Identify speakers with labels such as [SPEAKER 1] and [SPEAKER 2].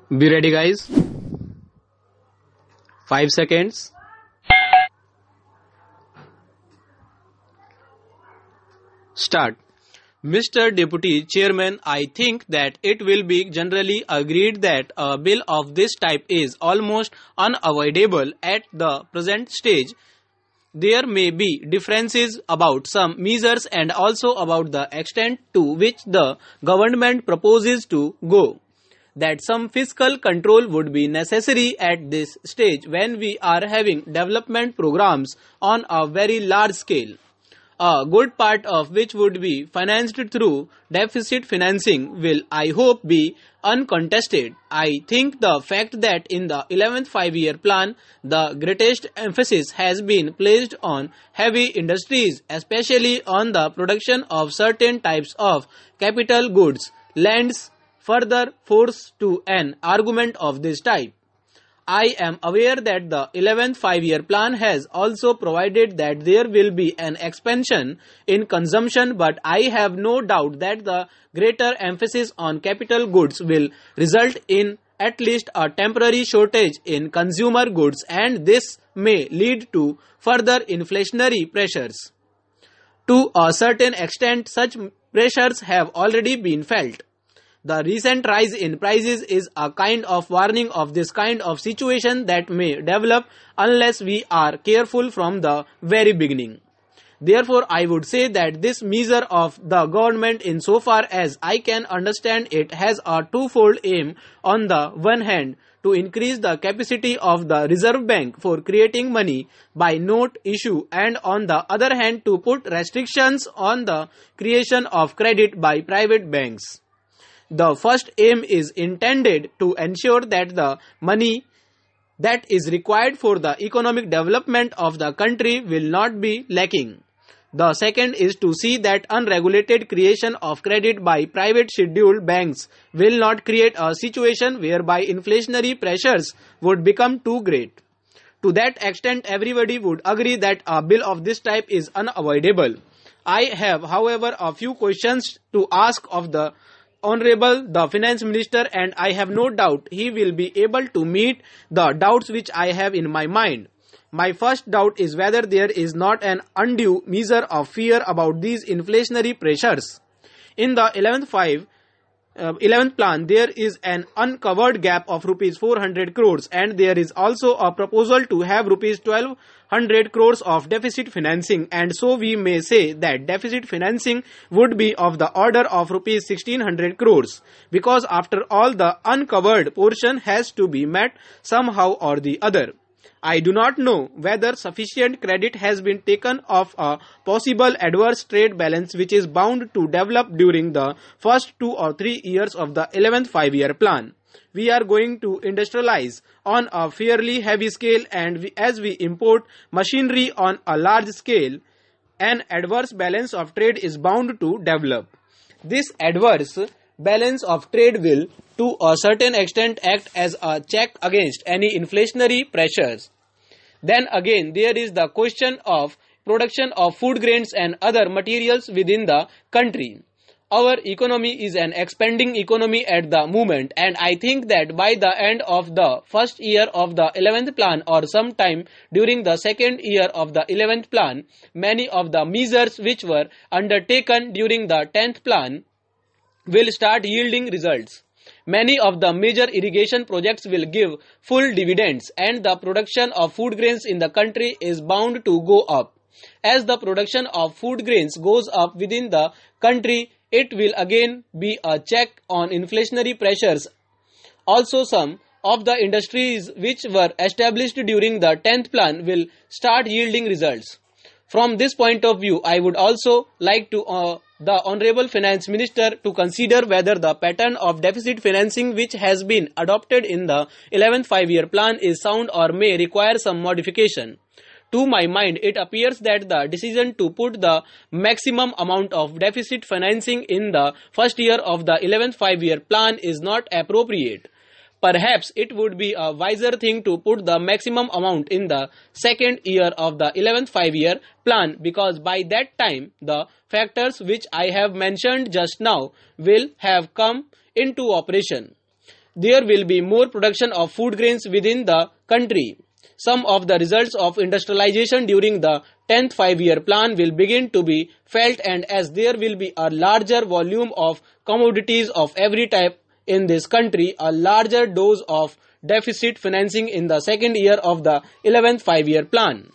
[SPEAKER 1] Be ready, guys. 5 seconds. Start. Mr. Deputy Chairman, I think that it will be generally agreed that a bill of this type is almost unavoidable at the present stage. There may be differences about some measures and also about the extent to which the government proposes to go. That some fiscal control would be necessary at this stage when we are having development programs on a very large scale, a good part of which would be financed through deficit financing will, I hope, be uncontested. I think the fact that in the 11th five-year plan, the greatest emphasis has been placed on heavy industries, especially on the production of certain types of capital goods, lends further force to an argument of this type. I am aware that the 11th five-year plan has also provided that there will be an expansion in consumption, but I have no doubt that the greater emphasis on capital goods will result in at least a temporary shortage in consumer goods, and this may lead to further inflationary pressures. To a certain extent, such pressures have already been felt. The recent rise in prices is a kind of warning of this kind of situation that may develop unless we are careful from the very beginning. Therefore, I would say that this measure of the government, insofar as I can understand it, has a twofold aim. On the one hand, to increase the capacity of the Reserve Bank for creating money by note issue, and on the other hand, to put restrictions on the creation of credit by private banks. The first aim is intended to ensure that the money that is required for the economic development of the country will not be lacking. The second is to see that unregulated creation of credit by private scheduled banks will not create a situation whereby inflationary pressures would become too great. To that extent, everybody would agree that a bill of this type is unavoidable. I have, however, a few questions to ask of the Honorable the Finance Minister, and I have no doubt he will be able to meet the doubts which I have in my mind. My first doubt is whether there is not an undue measure of fear about these inflationary pressures. In the 11th plan, there is an uncovered gap of rupees 400 crores, and there is also a proposal to have rupees 1200 crores of deficit financing, and so we may say that deficit financing would be of the order of rupees 1600 crores, because after all the uncovered portion has to be met somehow or the other. I do not know whether sufficient credit has been taken of a possible adverse trade balance which is bound to develop during the first 2 or 3 years of the 11th five-year plan. We are going to industrialize on a fairly heavy scale, and as we import machinery on a large scale, an adverse balance of trade is bound to develop. This adverse balance of trade will, to a certain extent, act as a check against any inflationary pressures. Then again, there is the question of production of food grains and other materials within the country. Our economy is an expanding economy at the moment, and I think that by the end of the first year of the 11th plan or sometime during the second year of the 11th plan, many of the measures which were undertaken during the 10th plan will start yielding results. Many of the major irrigation projects will give full dividends, and the production of food grains in the country is bound to go up. As the production of food grains goes up within the country, it will again be a check on inflationary pressures. Also, some of the industries which were established during the 10th plan will start yielding results. From this point of view, I would also like to the Honorable Finance Minister to consider whether the pattern of deficit financing which has been adopted in the 11th five-year plan is sound or may require some modification. To my mind, it appears that the decision to put the maximum amount of deficit financing in the first year of the 11th five-year plan is not appropriate. Perhaps it would be a wiser thing to put the maximum amount in the second year of the 11th five-year plan, because by that time the factors which I have mentioned just now will have come into operation. there will be more production of food grains within the country. Some of the results of industrialization during the 10th five-year plan will begin to be felt, and as there will be a larger volume of commodities of every type in this country, a larger dose of deficit financing in the second year of the 11th five-year plan.